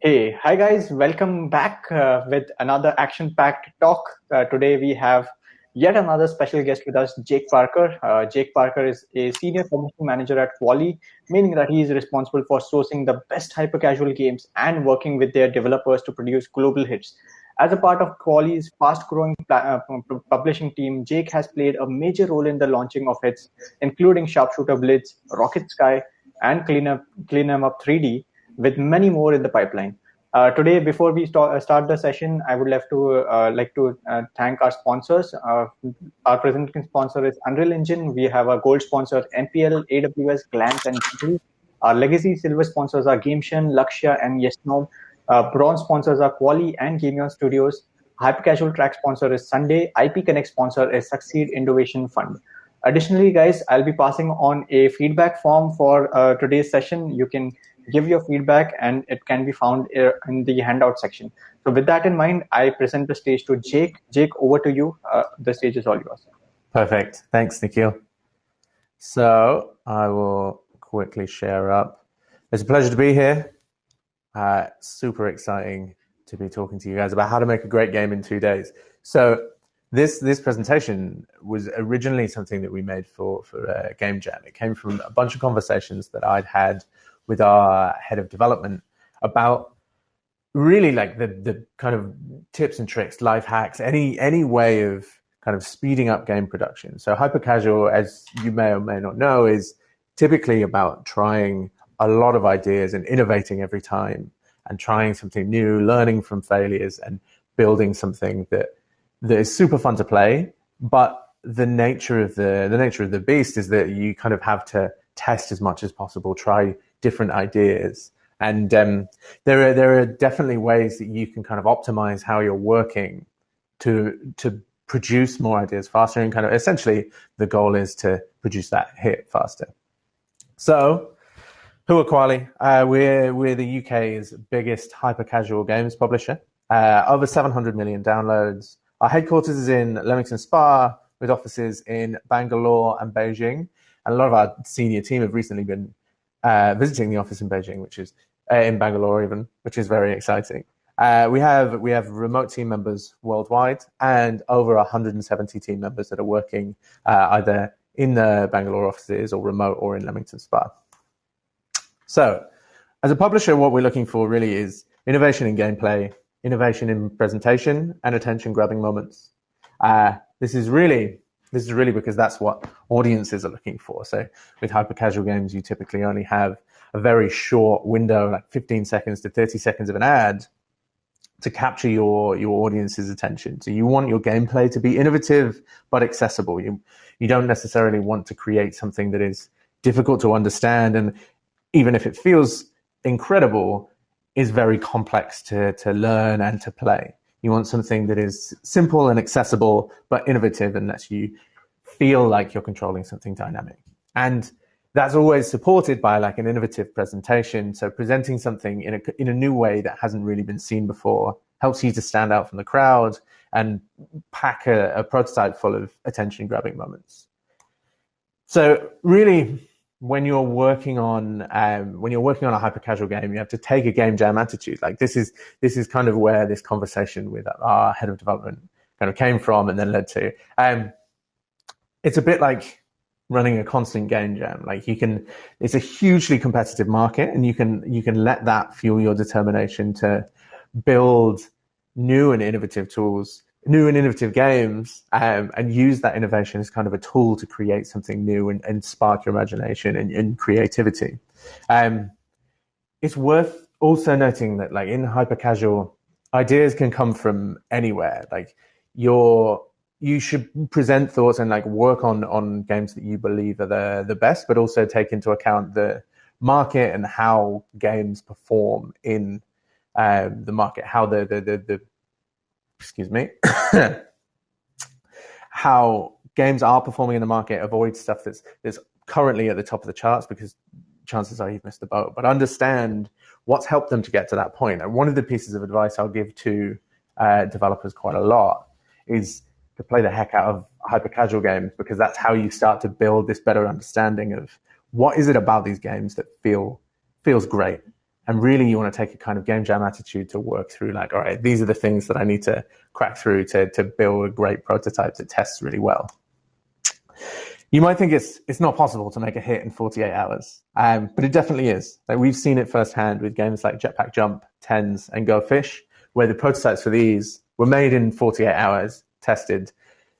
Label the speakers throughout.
Speaker 1: Hey, hi guys, welcome back with another action-packed talk. Today we have yet another special guest with us, Jake Parker. Jake Parker is a senior publishing manager at Quali, meaning that he is responsible for sourcing the best hyper-casual games and working with their developers to produce global hits. As a part of Quali's fast-growing publishing team, Jake has played a major role in the launching of hits, including Sharpshooter Blitz, Rocket Sky, and Clean 'em Up 3D, with many more in the pipeline. Today, before we start the session, I would like to thank our sponsors. Our presenting sponsor is Unreal Engine. We have our gold sponsor MPL, AWS, Glance, and Google. Our legacy silver sponsors are GameShen, Lakshya, and YesNow. Bronze sponsors are Quali and Gameon Studios. Hyper Casual track sponsor is Sunday. IP Connect sponsor is Succeed Innovation Fund. Additionally, guys, I'll be passing on a feedback form for today's session. You can give your feedback and it can be found in the handout section. So with that in mind, I present the stage to Jake. Jake, over to you. The stage is all yours.
Speaker 2: Perfect. Thanks, Nikhil. So I will quickly share up. It's a pleasure to be here. Super exciting to be talking to you guys about how to make a great game in 2 days. So this presentation was originally something that we made for a game jam. It came from a bunch of conversations that I'd had with our head of development about really like the kind of tips and tricks, life hacks, any way of kind of speeding up game production. So hyper casual, as you may or may not know, is typically about trying a lot of ideas and innovating every time and trying something new, learning from failures and building something that is super fun to play. But the nature of the beast is that you kind of have to test as much as possible, try different ideas. And there are definitely ways that you can kind of optimize how you're working to produce more ideas faster. And kind of essentially the goal is to produce that hit faster. So who are Quali? We're the UK's biggest hyper casual games publisher. Over 700 million downloads. Our headquarters is in Leamington Spa with offices in Bangalore and Beijing. And a lot of our senior team have recently been visiting the office in Beijing, which is in Bangalore even, which is very exciting. We have remote team members worldwide and over 170 team members that are working either in the Bangalore offices or remote or in Leamington Spa. So as a publisher, what we're looking for really is innovation in gameplay, innovation in presentation, and attention-grabbing moments. This is really because that's what audiences are looking for. So with hyper-casual games, you typically only have a very short window, like 15 seconds to 30 seconds of an ad to capture your audience's attention. So you want your gameplay to be innovative but accessible. You don't necessarily want to create something that is difficult to understand, and even if it feels incredible, is very complex to learn and to play. You want something that is simple and accessible, but innovative and lets you feel like you're controlling something dynamic. And that's always supported by like an innovative presentation. So presenting something in a new way that hasn't really been seen before helps you to stand out from the crowd and pack a prototype full of attention-grabbing moments. So really, when you're working on a hyper casual game, you have to take a game jam attitude. Like this is kind of where this conversation with our head of development kind of came from and then led to. It's a bit like running a constant game jam. Like it's a hugely competitive market, and you can let that fuel your determination to build new and innovative tools, new and innovative games, and use that innovation as kind of a tool to create something new and spark your imagination and creativity. It's worth also noting that like in hyper casual, ideas can come from anywhere. Like you should present thoughts and like work on games that you believe are the best, but also take into account the market and how games perform in the market, how how games are performing in the market. Avoid stuff that's currently at the top of the charts because chances are you've missed the boat, but understand what's helped them to get to that point. And one of the pieces of advice I'll give to developers quite a lot is to play the heck out of hyper casual games, because that's how you start to build this better understanding of what is it about these games that feels great. And really, you want to take a kind of game jam attitude to work through, like, all right, these are the things that I need to crack through to build a great prototype that tests really well. You might think it's not possible to make a hit in 48 hours, but it definitely is. Like, we've seen it firsthand with games like Jetpack Jump, Tens, and Go Fish, where the prototypes for these were made in 48 hours, tested.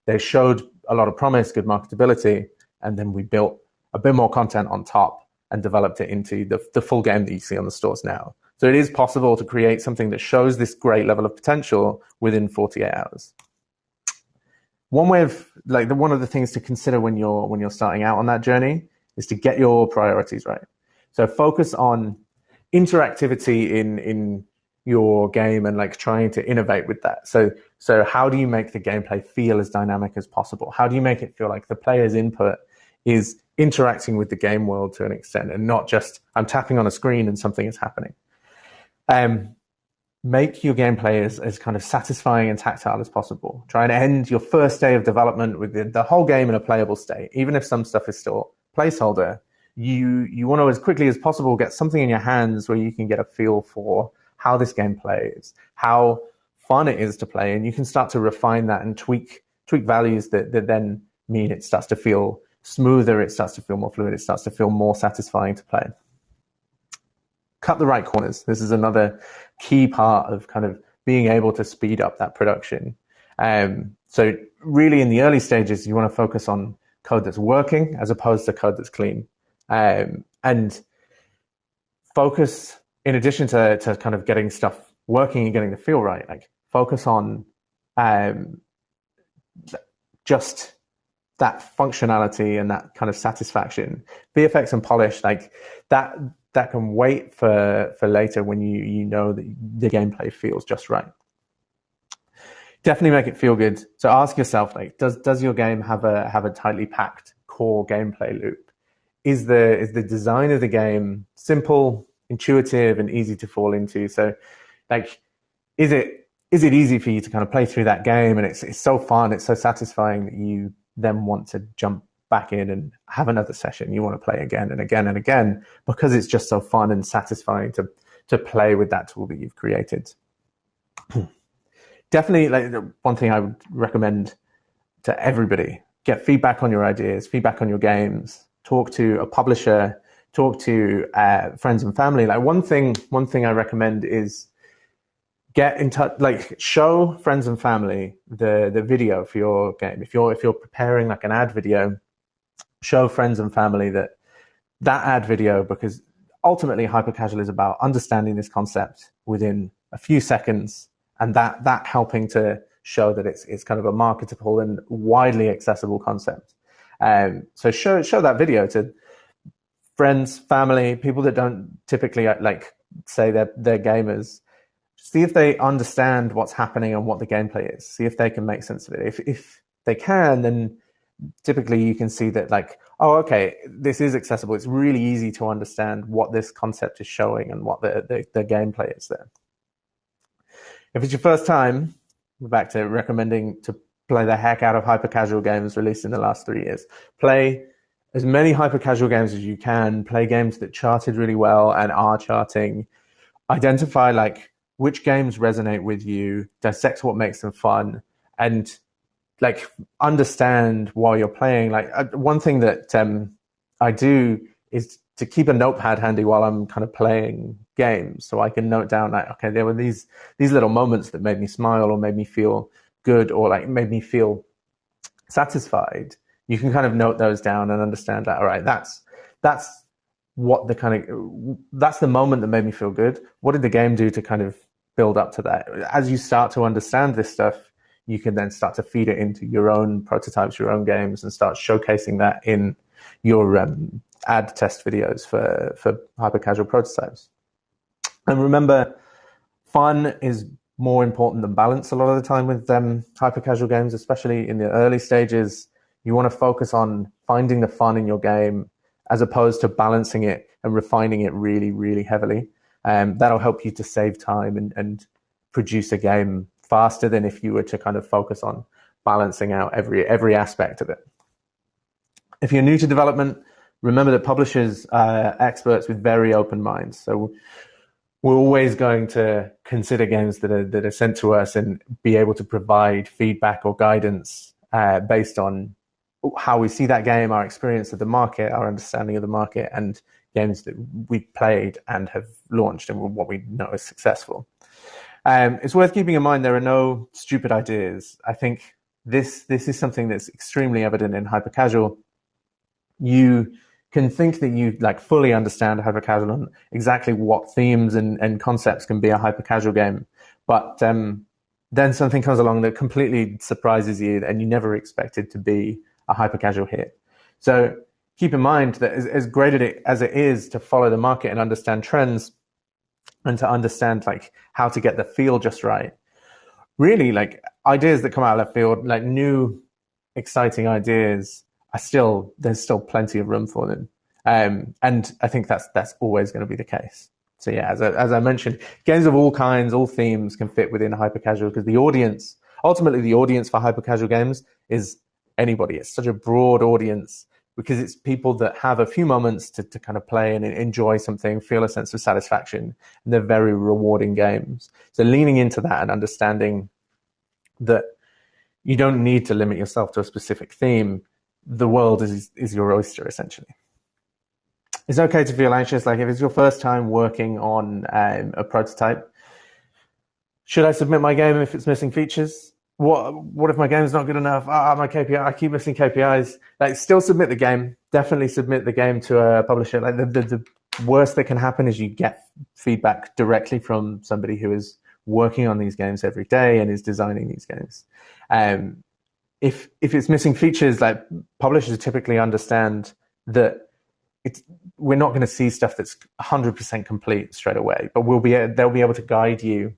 Speaker 2: They showed a lot of promise, good marketability, and then we built a bit more content on top and developed it into the full game that you see on the stores now. So it is possible to create something that shows this great level of potential within 48 hours. One way of one of the things to consider when you're starting out on that journey is to get your priorities right. So focus on interactivity in your game and like trying to innovate with that. So how do you make the gameplay feel as dynamic as possible? How do you make it feel like the player's input is interacting with the game world to an extent and not just I'm tapping on a screen and something is happening? Make your gameplay as kind of satisfying and tactile as possible. Try and end your first day of development with the whole game in a playable state. Even if some stuff is still placeholder, you want to, as quickly as possible, get something in your hands where you can get a feel for how this game plays, how fun it is to play, and you can start to refine that and tweak values that then mean it starts to feel smoother, it starts to feel more fluid, it starts to feel more satisfying to play. Cut the right corners. This is another key part of kind of being able to speed up that production. So really in the early stages, you want to focus on code that's working as opposed to code that's clean. And focus, in addition to kind of getting stuff working and getting the feel right, like focus on just that functionality and that kind of satisfaction. VFX and polish, like that can wait for later when you know that the gameplay feels just right. Definitely make it feel good. So ask yourself, like, does your game have a tightly packed core gameplay loop? Is the design of the game simple, intuitive, and easy to fall into? So, like, is it easy for you to kind of play through that game and it's so fun, it's so satisfying that you then want to jump back in and have another session? You want to play again and again and again because it's just so fun and satisfying to play with that tool that you've created. Definitely, like, one thing I would recommend to everybody: get feedback on your ideas, feedback on your games, talk to a publisher, talk to friends and family. Like, one thing I recommend is get in touch, like, show friends and family the video for your game. If you're preparing like an ad video, show friends and family that ad video, because ultimately hyper-casual is about understanding this concept within a few seconds and that helping to show that it's kind of a marketable and widely accessible concept. So show that video to friends, family, people that don't typically like say they're gamers. See if they understand what's happening and what the gameplay is. See if they can make sense of it. If they can, then typically you can see that, like, oh, okay, this is accessible. It's really easy to understand what this concept is showing and what the gameplay is there. If it's your first time, we're back to recommending to play the heck out of hyper-casual games released in the last 3 years. Play as many hyper-casual games as you can. Play games that charted really well and are charting. Identify, like, which games resonate with you, dissect what makes them fun, and, like, understand while you're playing. Like, one thing that I do is to keep a notepad handy while I'm kind of playing games, so I can note down, like, okay, there were these little moments that made me smile or made me feel good or like made me feel satisfied. You can kind of note those down and understand that, all right, that's what that's the moment that made me feel good. What did the game do to kind of build up to that? As you start to understand this stuff, you can then start to feed it into your own prototypes, your own games, and start showcasing that in your ad test videos for hyper-casual prototypes. And remember, fun is more important than balance a lot of the time with hyper-casual games, especially in the early stages. You want to focus on finding the fun in your game as opposed to balancing it and refining it really, really heavily. That'll help you to save time and produce a game faster than if you were to kind of focus on balancing out every aspect of it. If you're new to development, remember that publishers are experts with very open minds. So we're always going to consider games that are sent to us and be able to provide feedback or guidance based on how we see that game, our experience of the market, our understanding of the market, and games that we've played and have launched and what we know is successful. It's worth keeping in mind there are no stupid ideas. I think this is something that's extremely evident in hyper-casual. You can think that you fully understand hyper-casual and exactly what themes and concepts can be a hyper-casual game, but then something comes along that completely surprises you and you never expected to be a hyper-casual hit. So keep in mind that as great as it is to follow the market and understand trends and to understand how to get the feel just right, really ideas that come out of left field, new exciting ideas, there's still plenty of room for them. And I think that's always going to be the case. So yeah, as I mentioned, games of all kinds, all themes can fit within hyper-casual because ultimately the audience for hyper-casual games is anybody. It's such a broad audience because it's people that have a few moments to kind of play and enjoy something, feel a sense of satisfaction, and they're very rewarding games. So leaning into that and understanding that you don't need to limit yourself to a specific theme. The world is your oyster, essentially. It's okay to feel anxious. If it's your first time working on a prototype, should I submit my game if it's missing features? What if my game's not good enough? My KPI, I keep missing KPIs. Still submit the game. Definitely submit the game to a publisher. The worst that can happen is you get feedback directly from somebody who is working on these games every day and is designing these games. If it's missing features, publishers typically understand that we're not going to see stuff that's 100% complete straight away, but they'll be able to guide you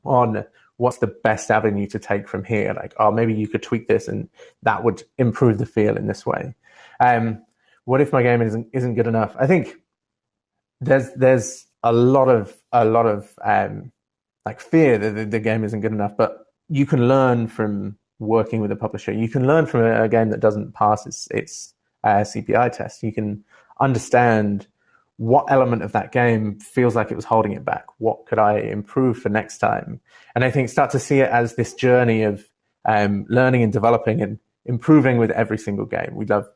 Speaker 2: on what's the best avenue to take from here. Maybe you could tweak this and that would improve the feel in this way. What if my game isn't good enough? I think there's a lot of fear that the game isn't good enough, but you can learn from working with a publisher. You can learn from a game that doesn't pass its CPI test. You can understand what element of that game feels like it was holding it back. What could I improve for next time? And I think start to see it as this journey of learning and developing and improving with every single game. We love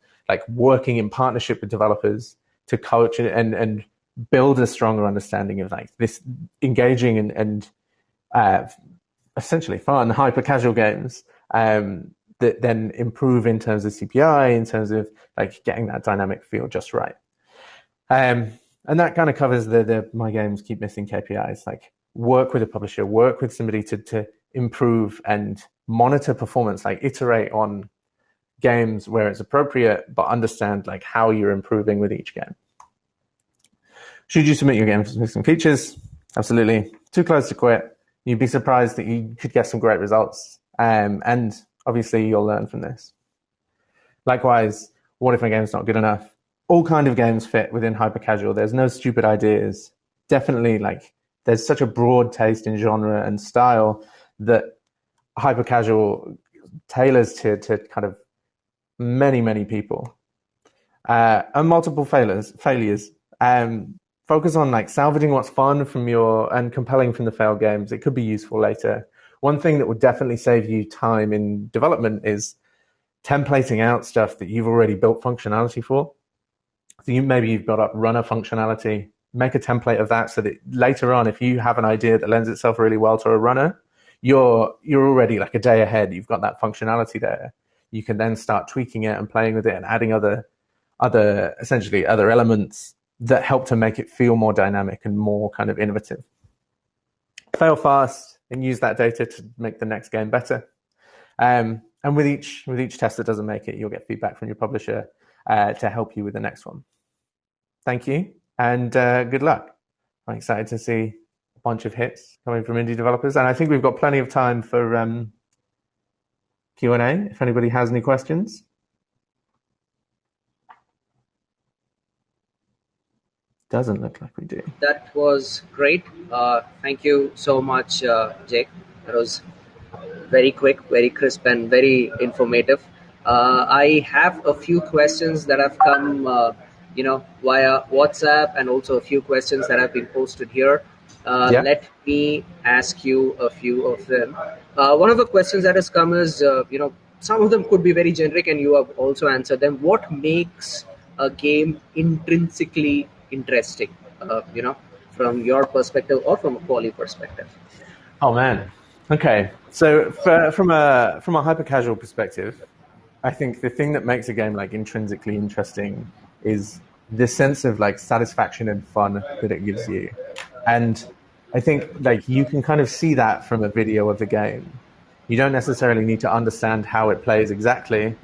Speaker 2: working in partnership with developers to coach and build a stronger understanding of this engaging and essentially fun hyper-casual games that then improve in terms of CPI, in terms of getting that dynamic feel just right. And that kind of covers the my games keep missing KPIs. Work with a publisher, work with somebody to improve and monitor performance, iterate on games where it's appropriate, but understand how you're improving with each game. Should you submit your game for missing features? Absolutely. Too close to quit. You'd be surprised that you could get some great results. And obviously you'll learn from this. Likewise, what if my game's not good enough? All kind of games fit within hyper-casual. There's no stupid ideas. Definitely there's such a broad taste in genre and style that hyper-casual tailors to kind of many, many people. And multiple failures. Focus on salvaging what's fun and compelling from the failed games. It could be useful later. One thing that would definitely save you time in development is templating out stuff that you've already built functionality for. So maybe you've got up runner functionality, make a template of that so that later on, if you have an idea that lends itself really well to a runner, you're already a day ahead. You've got that functionality there. You can then start tweaking it and playing with it and adding other elements that help to make it feel more dynamic and more kind of innovative. Fail fast and use that data to make the next game better. And with each test that doesn't make it, you'll get feedback from your publisher to help you with the next one. Thank you and good luck. I'm excited to see a bunch of hits coming from indie developers, and I think we've got plenty of time for Q&A if anybody has any questions. Doesn't look like we do.
Speaker 3: That was great. Thank you so much, Jake. That was very quick, very crisp, and very informative. I have a few questions that have come, via WhatsApp, and also a few questions that have been posted here.
Speaker 2: Yeah.
Speaker 3: Let me ask you a few of them. One of the questions that has come is, some of them could be very generic, and you have also answered them. What makes a game intrinsically interesting? From your perspective or from a quality perspective.
Speaker 2: Oh man. Okay. So from a hyper casual perspective, I think the thing that makes a game like intrinsically interesting is the sense of like satisfaction and fun that it gives you. And I think like you can kind of see that from a video of the game. You don't necessarily need to understand how it plays exactly.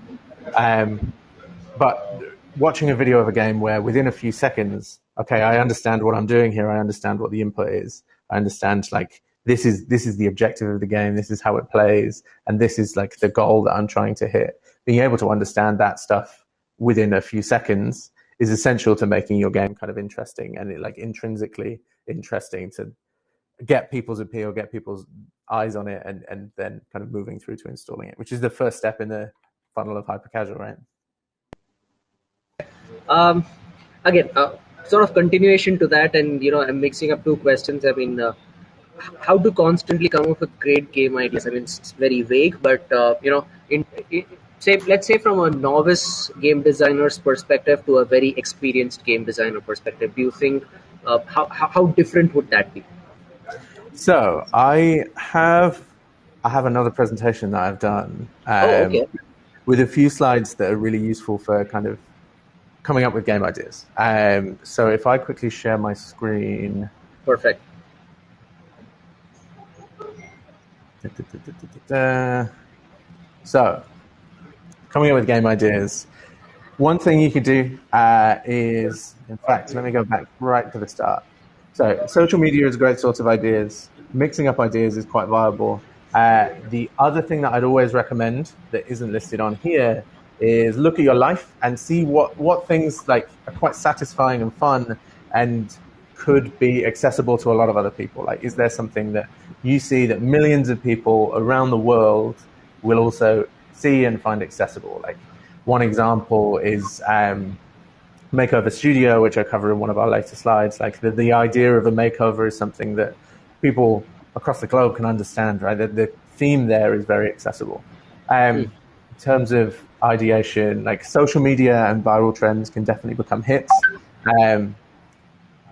Speaker 2: But watching a video of a game where within a few seconds, okay, I understand what I'm doing here. I understand what the input is. I understand like this is the objective of the game. This is how it plays, and this is like the goal that I'm trying to hit. Being able to understand that stuff within a few seconds is essential to making your game kind of interesting and it like intrinsically interesting to get people's appeal, get people's eyes on it, and then kind of moving through to installing it, which is the first step in the funnel of hyper casual, right?
Speaker 3: Um, Again, sort of continuation to that, and I'm mixing up two questions. I mean, how to constantly come up with great game ideas. I mean, it's very vague, but let's say from a novice game designer's perspective to a very experienced game designer perspective, do you think how different would that be?
Speaker 2: So I have another presentation that I've done
Speaker 3: Oh, okay,
Speaker 2: with a few slides that are really useful for kind of coming up with game ideas. So if I quickly share my screen.
Speaker 3: perfect.
Speaker 2: So coming up with game ideas. One thing you could do is, in fact, let me go back right to the start. So social media is a great source of ideas. Mixing up ideas is quite viable. The other thing that I'd always recommend that isn't listed on here is look at your life and see what things like are quite satisfying and fun and could be accessible to a lot of other people. Like, is there something that you see that millions of people around the world will also see and find accessible? Like, one example is makeover studio, which I cover in one of our later slides. Like the idea of a makeover is something that people across the globe can understand, right? The theme there is very accessible. In terms of ideation, like social media and viral trends can definitely become hits.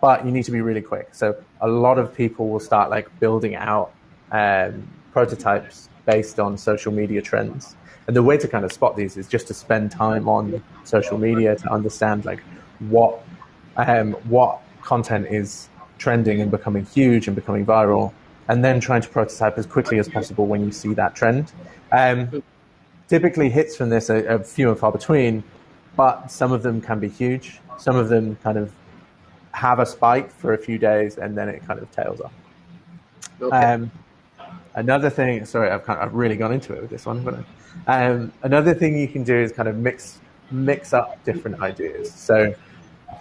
Speaker 2: But you need to be really quick. So a lot of people will start like building out prototypes based on social media trends. And the way to kind of spot these is just to spend time on social media to understand like what content is trending and becoming huge and becoming viral, and then trying to prototype as quickly as possible when you see that trend. Typically hits from this are few and far between, but some of them can be huge. Some of them kind of have a spike for a few days and then it kind of tails off.
Speaker 3: Okay.
Speaker 2: Another thing, sorry, I've really gone into it with this one, but another thing you can do is kind of mix up different ideas. So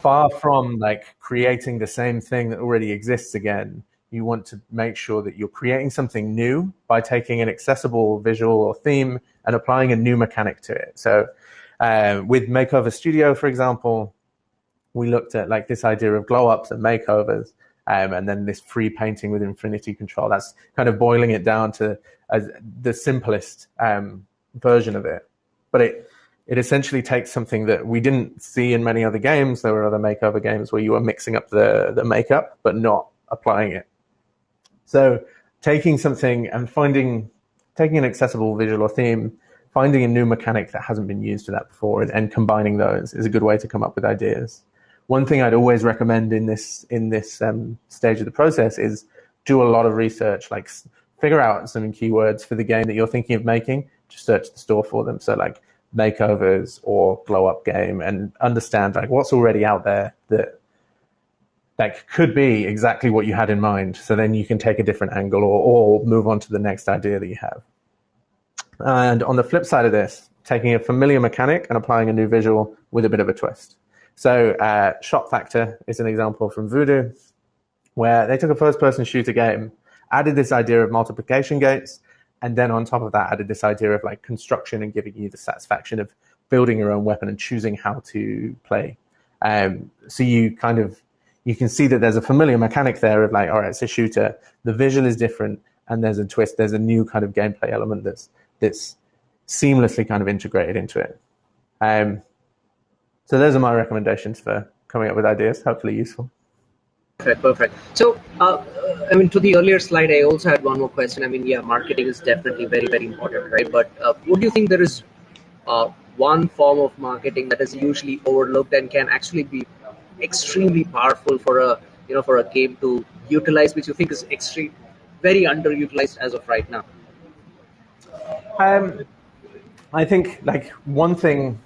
Speaker 2: far from like creating the same thing that already exists again, you want to make sure that you're creating something new by taking an accessible visual or theme and applying a new mechanic to it. So with Makeover Studio, for example, we looked at like this idea of glow ups and makeovers, and then this free painting with infinity control. That's kind of boiling it down to the simplest version of it. But it essentially takes something that we didn't see in many other games. There were other makeover games where you were mixing up the makeup, but not applying it. So taking something and taking an accessible visual or theme, finding a new mechanic that hasn't been used for that before, and combining those is a good way to come up with ideas. One thing I'd always recommend in this stage of the process is do a lot of research, like figure out some keywords for the game that you're thinking of making, just search the store for them. So like makeovers or glow up game, and understand like what's already out there that could be exactly what you had in mind. So then you can take a different angle or move on to the next idea that you have. And on the flip side of this, taking a familiar mechanic and applying a new visual with a bit of a twist. So Shot Factor is an example from Voodoo, where they took a first-person shooter game, added this idea of multiplication gates, and then on top of that added this idea of like construction and giving you the satisfaction of building your own weapon and choosing how to play. So you you can see that there's a familiar mechanic there of like, all right, it's a shooter. The visual is different, and there's a twist. There's a new kind of gameplay element that's seamlessly kind of integrated into it. So those are my recommendations for coming up with ideas. Hopefully useful.
Speaker 3: Perfect. So, I mean, to the earlier slide, I also had one more question. I mean, yeah, marketing is definitely very, very important, right? But would you think there is one form of marketing that is usually overlooked and can actually be extremely powerful for a game to utilize, which you think is very underutilized as of right now?
Speaker 2: I think like one thing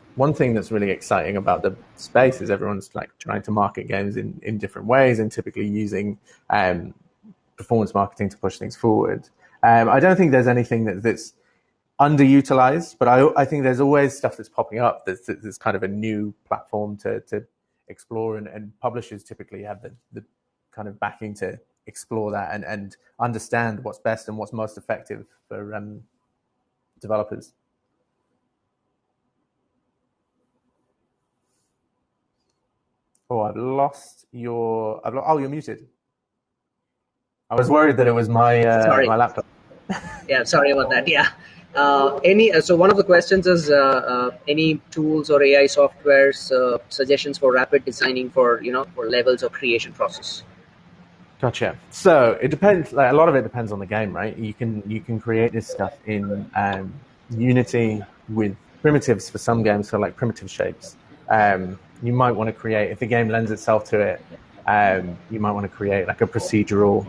Speaker 2: that's really exciting about the space is everyone's like trying to market games in different ways and typically using performance marketing to push things forward. I don't think there's anything that's underutilized, but I think there's always stuff that's popping up that's kind of a new platform to explore, and publishers typically have the kind of backing to explore that and understand what's best and what's most effective for developers. Oh, you're muted. I was worried that it was my my laptop.
Speaker 3: Yeah, sorry about that. Yeah. So one of the questions is any tools or AI softwares suggestions for rapid designing for levels or creation process?
Speaker 2: Gotcha. So it depends. Like a lot of it depends on the game, right? You can create this stuff in Unity with primitives for some games, so like primitive shapes. You might want to create, if the game lends itself to it, you might want to create like a procedural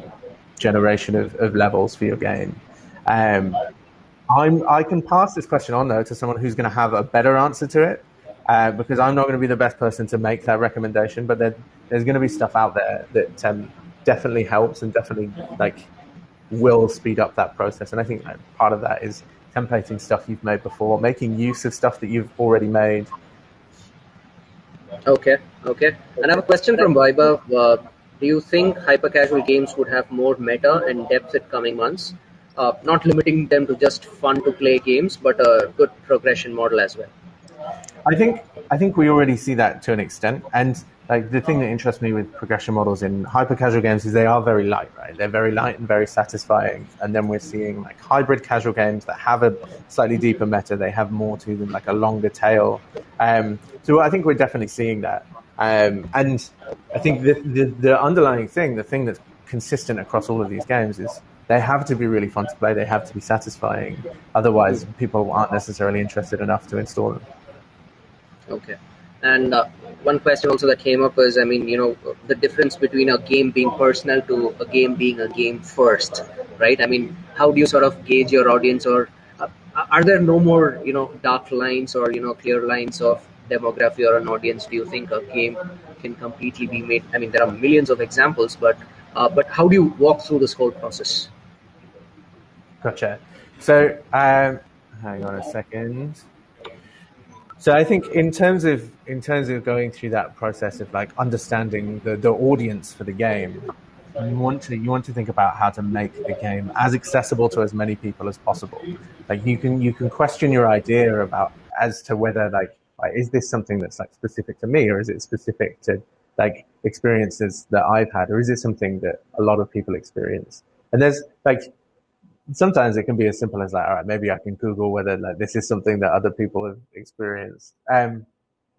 Speaker 2: generation of levels for your game. I can pass this question on though to someone who's going to have a better answer to it, because I'm not going to be the best person to make that recommendation. But there's going to be stuff out there that definitely helps and definitely like will speed up that process. And I think part of that is templating stuff you've made before, making use of stuff that you've already made.
Speaker 3: Okay. And I have a question from Vaibhav. Do you think hyper-casual games would have more meta and depth in coming months? Not limiting them to just fun-to-play games, but a good progression model as well.
Speaker 2: I think we already see that to an extent. And like the thing that interests me with progression models in hyper-casual games is they are very light, right? They're very light and very satisfying. And then we're seeing like hybrid casual games that have a slightly deeper meta. They have more to them, like a longer tail. So I think we're definitely seeing that. And I think the underlying thing, the thing that's consistent across all of these games is they have to be really fun to play. They have to be satisfying. Otherwise, people aren't necessarily interested enough to install them.
Speaker 3: Okay. And one question also that came up is, I mean, the difference between a game being personal to a game being a game first, right? I mean, how do you sort of gauge your audience, or are there no more, dark lines or, clear lines of demography or an audience? Do you think a game can completely be made? I mean, there are millions of examples, but how do you walk through this whole process?
Speaker 2: Gotcha. So, hang on a second. So I think in terms of going through that process of like understanding the audience for the game, you want to think about how to make the game as accessible to as many people as possible. Like you can question your idea about as to whether like is this something that's like specific to me, or is it specific to like experiences that I've had, or is it something that a lot of people experience? And there's like sometimes it can be as simple as like, all right, maybe I can Google whether like this is something that other people have experienced. And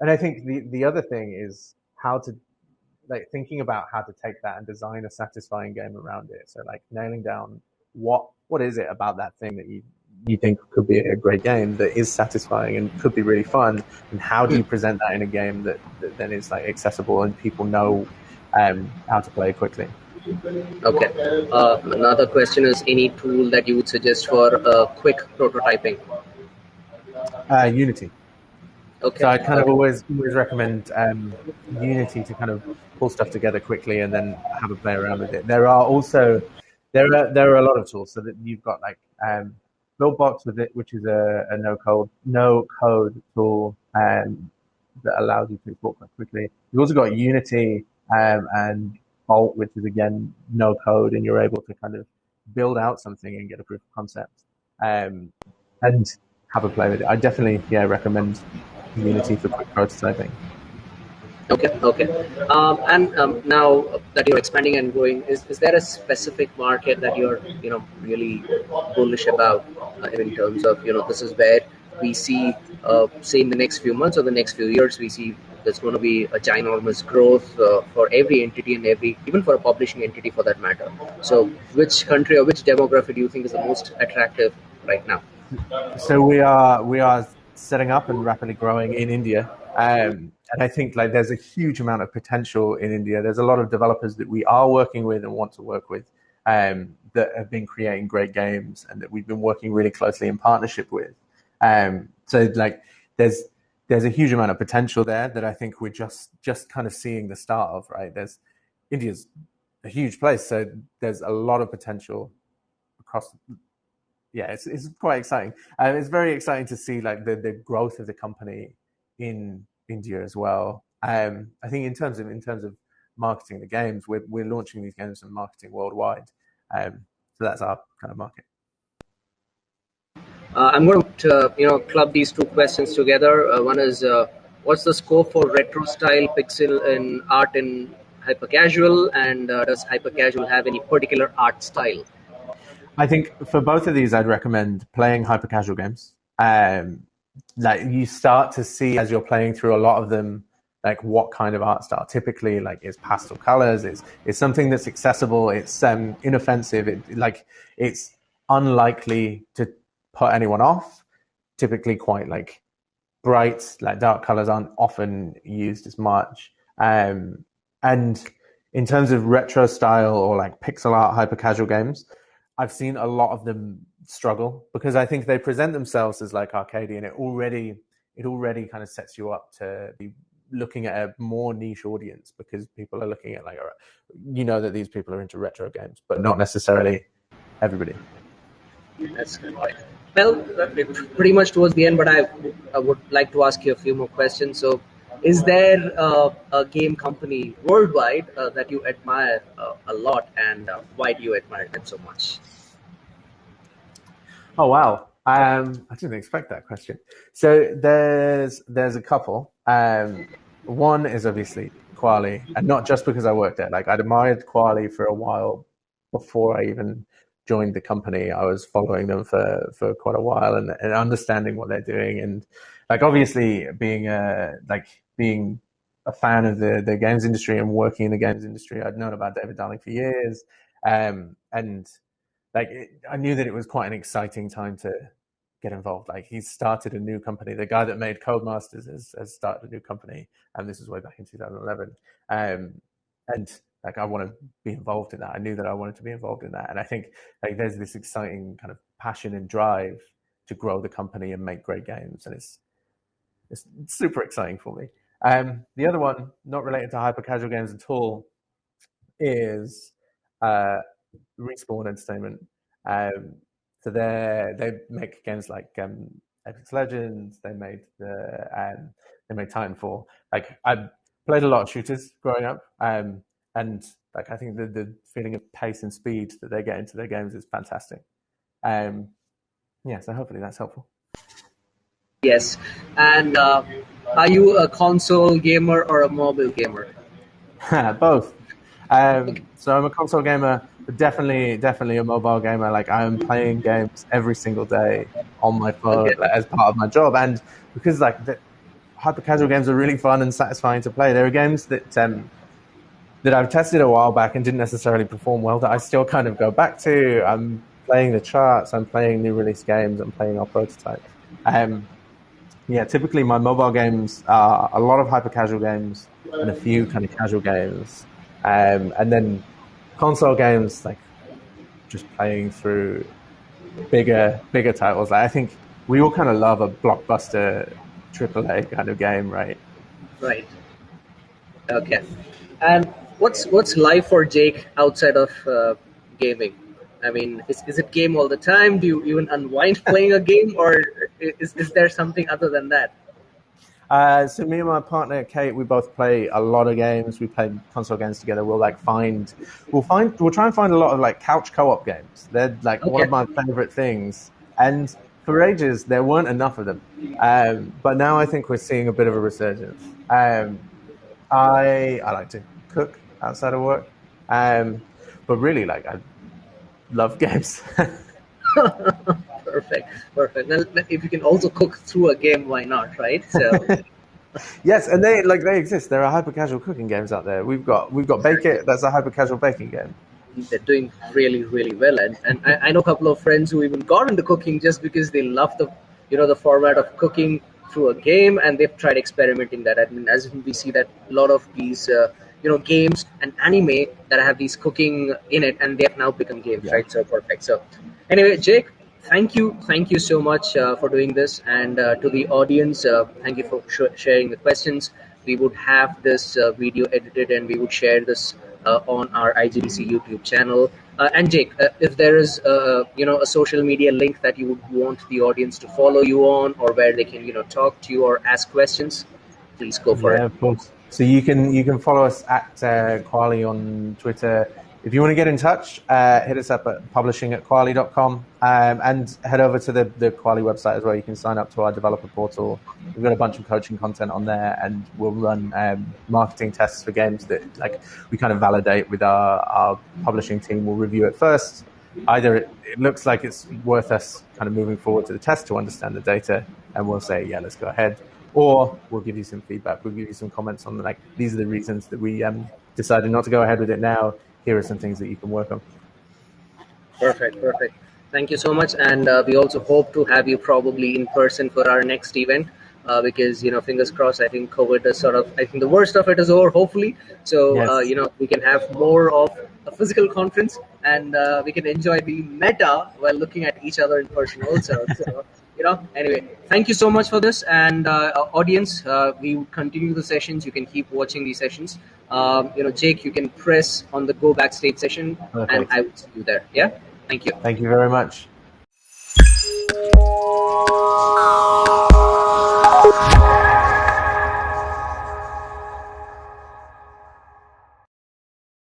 Speaker 2: I think the other thing is how to like thinking about how to take that and design a satisfying game around it. So like nailing down what is it about that thing that you think could be a great game that is satisfying and could be really fun, and how do you present that in a game that then is like accessible and people know how to play quickly.
Speaker 3: Okay. Another question is, any tool that you would suggest for quick prototyping?
Speaker 2: Unity.
Speaker 3: Okay.
Speaker 2: So I kind of always recommend Unity to kind of pull stuff together quickly and then have a play around with it. There are also there are a lot of tools. So that you've got like Buildbox with it, which is a no code tool that allows you to export quite quickly. You've also got Unity and Bolt, which is again no code, and you're able to kind of build out something and get a proof of concept and have a play with it. I definitely recommend Unity for quick prototyping.
Speaker 3: Okay. And now that you're expanding and growing, is there a specific market that you're really bullish about in terms of this is where we see say in the next few months or the next few years we see there's going to be a ginormous growth for every entity and every even for a publishing entity for that matter. So which country or which demographic do you think is the most attractive right now?
Speaker 2: So we are setting up and rapidly growing in India, and I think like there's a huge amount of potential in India. There's a lot of developers that we are working with and want to work with, that have been creating great games and that we've been working really closely in partnership with. So like there's a huge amount of potential there that I think we're just kind of seeing the start of. Right, India's a huge place, so there's a lot of potential across. Yeah, it's quite exciting. It's very exciting to see like the growth of the company in India as well. I think in terms of marketing the games, we're launching these games and marketing worldwide. So that's our kind of market.
Speaker 3: I'm going to club these two questions together. One is what's the scope for retro style pixel in art in hyper casual, and does hyper casual have any particular art style?
Speaker 2: I think for both of these, I'd recommend playing hyper casual games. Like you start to see as you're playing through a lot of them, like what kind of art style. Typically, like it's pastel colors. It's something that's accessible. It's inoffensive. It's unlikely to put anyone off. Typically, quite like bright, like dark colors aren't often used as much. And in terms of retro style or like pixel art hyper casual games, I've seen a lot of them struggle because I think they present themselves as like arcadey, and it already kind of sets you up to be looking at a more niche audience because people are looking at like, that these people are into retro games, but not necessarily everybody.
Speaker 3: That's good. Well, pretty much towards the end, but I would like to ask you a few more questions. So, is there a game company worldwide that you admire a lot, and why do you admire them so much?
Speaker 2: Oh wow! I didn't expect that question. So there's a couple. One is obviously Quali, and not just because I worked there. Like I'd admired Quali for a while before I even joined the company. I was following them for quite a while and understanding what they're doing, and like obviously being a fan of the games industry and working in the games industry, I'd known about David Darling for years, and like I knew that it was quite an exciting time to get involved. Like he's started a new company. The guy that made Codemasters has started a new company, and this is way back in 2011. And like I want to be involved in that. I knew that I wanted to be involved in that, and I think like there's this exciting kind of passion and drive to grow the company and make great games, and it's super exciting for me. The other one, not related to hyper casual games at all, is Respawn Entertainment. So they make games like Apex Legends. They made Titanfall. Like I played a lot of shooters growing up, and like I think the feeling of pace and speed that they get into their games is fantastic. So hopefully that's helpful.
Speaker 3: Yes, and are you a console gamer or a mobile gamer?
Speaker 2: Both. So I'm a console gamer, but definitely a mobile gamer. Like I am playing games every single day on my phone as part of my job, and because like the hyper casual games are really fun and satisfying to play. There are games that I've tested a while back and didn't necessarily perform well that I still kind of go back to. I'm playing the charts. I'm playing new release games. I'm playing our prototypes. Typically my mobile games are a lot of hyper casual games and a few kind of casual games. And then console games, like just playing through bigger titles. Like I think we all kind of love a blockbuster AAA kind of game, right?
Speaker 3: Right. Okay. And what's life for Jake outside of gaming? I mean, is it game all the time? Do you even unwind playing a game, or is there something other than that?
Speaker 2: So me and my partner Kate, we both play a lot of games. We play console games together. We'll try and find a lot of like couch co-op games. They're like one of my favorite things. And for ages there weren't enough of them. But now I think we're seeing a bit of a resurgence. I like to cook outside of work, but really, like, I love games.
Speaker 3: Perfect. Well, if you can also cook through a game, why not, right? So
Speaker 2: Yes, and they exist. There are hyper casual cooking games out there. We've got Bake It. That's a hyper casual baking game.
Speaker 3: they're doing really, really well. And I know a couple of friends who even got into cooking just because they love the format of cooking through a game, and they've tried experimenting that. I mean, as we see that a lot of these games and anime that have these cooking in it, and they have now become games,
Speaker 2: Yeah.
Speaker 3: right? So perfect. So anyway, Jake, thank you so much for doing this, and to the audience, thank you for sharing the questions. We would have this video edited, and we would share this on our IGDC YouTube channel. And Jake, if there is a social media link that you would want the audience to follow you on, or where they can talk to you or ask questions, please go for it.
Speaker 2: Yeah, of course. So you can follow us at Quali on Twitter. If you want to get in touch, hit us up at publishing@quali.com, and head over to the Quali website as well. You can sign up to our developer portal. We've got a bunch of coaching content on there, and we'll run marketing tests for games that we kind of validate with our publishing team. We'll review it first. Either it looks like it's worth us kind of moving forward to the test to understand the data, and we'll say, yeah, let's go ahead. Or we'll give you some feedback. We'll give you some comments on these are the reasons that we decided not to go ahead with it now. Here are some things that you can work on.
Speaker 3: Perfect. Thank you so much, and we also hope to have you probably in person for our next event. Because fingers crossed, I think COVID is I think the worst of it is over, hopefully. So
Speaker 2: Yes.
Speaker 3: we can have more of a physical conference, and we can enjoy the meta while looking at each other in person also. So anyway, thank you so much for this, and audience, we will continue the sessions. You can keep watching these sessions. Jake, you can press on the go backstage session.
Speaker 2: Perfect.
Speaker 3: And I will see you there. Yeah. Thank you.
Speaker 2: Thank you very much.